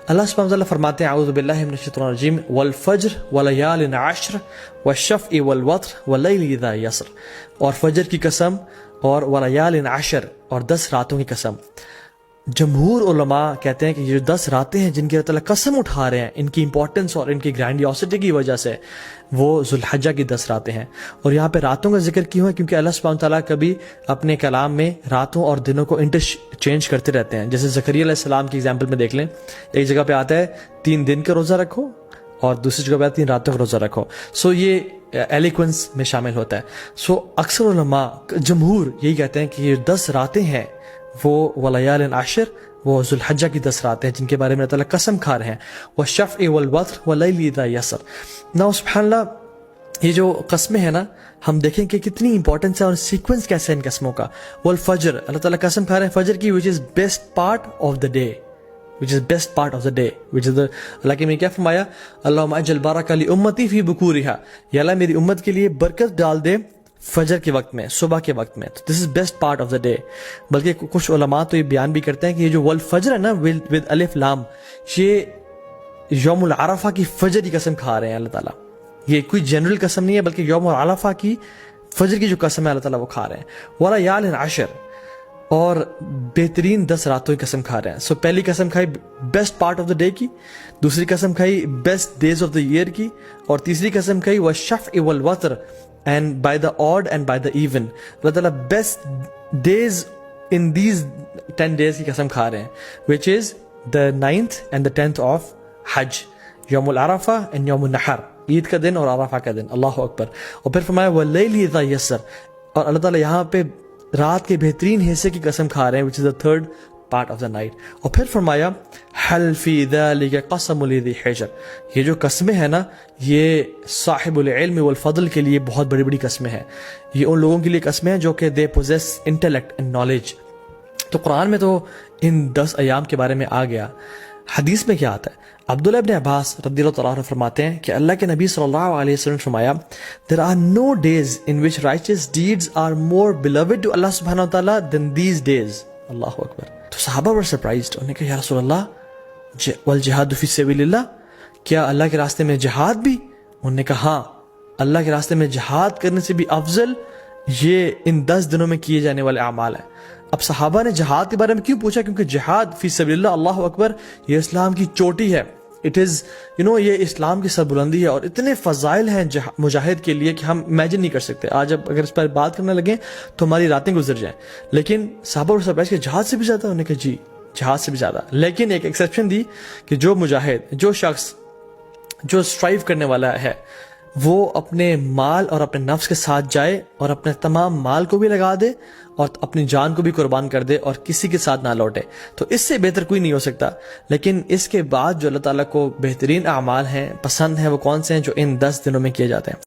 اللہ سبحانہ وتعالی فرماتے ہیں اعوذ باللہ من الشیطان الرجیم والفجر ولیال عشر والشفع والوتر واللیل اذا یسر، اور فجر کی قسم اور ولیال عشر اور 10 راتوں کی قسم۔ جمہور علماء کہتے ہیں کہ یہ جو 10 راتیں ہیں جن کی اللہ تعالیٰ قسم اٹھا رہے ہیں، ان کی امپورٹنس اور ان کی گرینڈیوسٹی کی وجہ سے وہ ذوالحجہ کی 10 راتیں ہیں۔ اور یہاں پہ راتوں کا ذکر کیوں ہے؟ کیونکہ اللہ سبحانہ تعالیٰ کبھی اپنے کلام میں راتوں اور دنوں کو انٹرچینج کرتے رہتے ہیں۔ جیسے زکریا علیہ السلام کی ایگزامپل میں دیکھ لیں، ایک جگہ پہ آتا ہے 3 دن کا روزہ رکھو اور دوسری جگہ پہ آتا ہے 3 راتوں کا روزہ رکھو۔ سو یہ ایلیکوینس میں شامل ہوتا ہے۔ سو اکثر علماء جمہور یہی کہتے ہیں کہ یہ 10 راتیں ہیں وہ ولیال عشر، وہ ذوالحجہ کی 10 راتیں ہیں جن کے بارے میں اللہ تعالیٰ قسم کھا رہے ہیں۔ والشفع والوتر واللیل اذا یسر۔ نا سبحان اللہ، یہ جو قسمیں ہیں نا، ہم دیکھیں کہ کتنی امپورٹنس ہے اور سیکوینس کیسے ہے ان قسموں کا۔ والفجر، اللہ تعالیٰ قسم کھا رہے ہیں فجر کی، which is best part of the day، which is best part of the day، which is the، اللہ کے میں کیا فرمایا؟ اللہم اجل بارک لامتی فی بکورہا، یا اللہ میری امت کے لیے برکت ڈال دے فجر کے وقت میں، صبح کے وقت میں۔ This is best part of the day. بلکہ کچھ علماء تو یہ بیان بھی کرتے ہیں کہ یہ جو والفجر ہے نا ود الف لام، یہ یوم العرفہ کی فجر کی قسم کھا رہے ہیں اللہ تعالیٰ۔ یہ کوئی جنرل قسم نہیں ہے بلکہ یوم العرفہ کی فجر کی جو قسم ہے اللہ تعالیٰ وہ کھا رہے ہیں۔ ولیال عشر، اور بہترین 10 راتوں کی قسم کھا رہے ہیں۔ سو پہلی قسم کھائی best part of the day کی، دوسری قسم کھائی best days of the year کی، اور تیسری قسم کھائی والشفع والوتر and by the odd and by the even۔ اللہ تعالیٰ best days in these 10 days کی قسم کھا رہے ہیں، which is the 9th and the 10th of حج، یوم العرفہ and یوم النحر، عید کا دن اور عرفہ کا دن۔ اللہ اکبر۔ اور پھر فرمایا واللیل اذا یسر، اور اللہ تعالیٰ یہاں پہ رات کے بہترین حصے کی قسم کھا رہے ہیں، which is the 3rd part of the night۔ اور پھر فرمایا حل فی ذلک قسم لذی حجر، یہ جو قسمیں ہیں نا یہ صاحب العلم والفضل کے لیے بہت بڑی بڑی قسمیں ہیں۔ یہ ان لوگوں کے لیے قسمیں ہیں جو کہ they possess intellect and knowledge. تو قرآن میں تو ان 10 ایام کے بارے میں آ گیا۔ حدیث میں کیا آتا ہے؟ عبداللہ ابن عباس رضی اللہ تعالیٰ عنہ فرماتے ہیں کہ اللہ کے نبی صلی اللہ علیہ وسلم نے فرمایا there are no days in which righteous deeds are more beloved to Allah subhanahu wa ta'ala than these days۔ اللہ اکبر۔ تو صحابہ were surprised، انہوں نے کہا یا رسول اللہ والجہاد فی سبیل اللہ، کیا اللہ کے راستے میں جہاد بھی؟ انہوں نے کہا ہاں، اللہ کے راستے میں جہاد کرنے سے بھی افضل یہ ان 10 دنوں میں کیے جانے والے اعمال ہیں۔ اب صحابہ نے جہاد کے بارے میں کیوں پوچھا؟ کیونکہ جہاد فی سبیل اللہ، اللہ اکبر، یہ اسلام کی چوٹی ہے۔ اٹ از یہ اسلام کی سربلندی ہے، اور اتنے فضائل ہیں مجاہد کے لیے کہ ہم امیجن نہیں کر سکتے۔ آج اب اگر اس پر بات کرنے لگیں تو ہماری راتیں گزر جائیں۔ لیکن صحابہ اور سرپرائز کہ جہاد سے بھی زیادہ؟ انہوں نے کہا جی جہاد سے بھی زیادہ، لیکن ایک ایکسیپشن دی کہ جو مجاہد، جو شخص جو اسٹرائیو کرنے والا ہے، وہ اپنے مال اور اپنے نفس کے ساتھ جائے اور اپنے تمام مال کو بھی لگا دے اور اپنی جان کو بھی قربان کر دے اور کسی کے ساتھ نہ لوٹے، تو اس سے بہتر کوئی نہیں ہو سکتا۔ لیکن اس کے بعد جو اللہ تعالیٰ کو بہترین اعمال ہیں، پسند ہیں، وہ کون سے ہیں؟ جو ان 10 دنوں میں کیے جاتے ہیں۔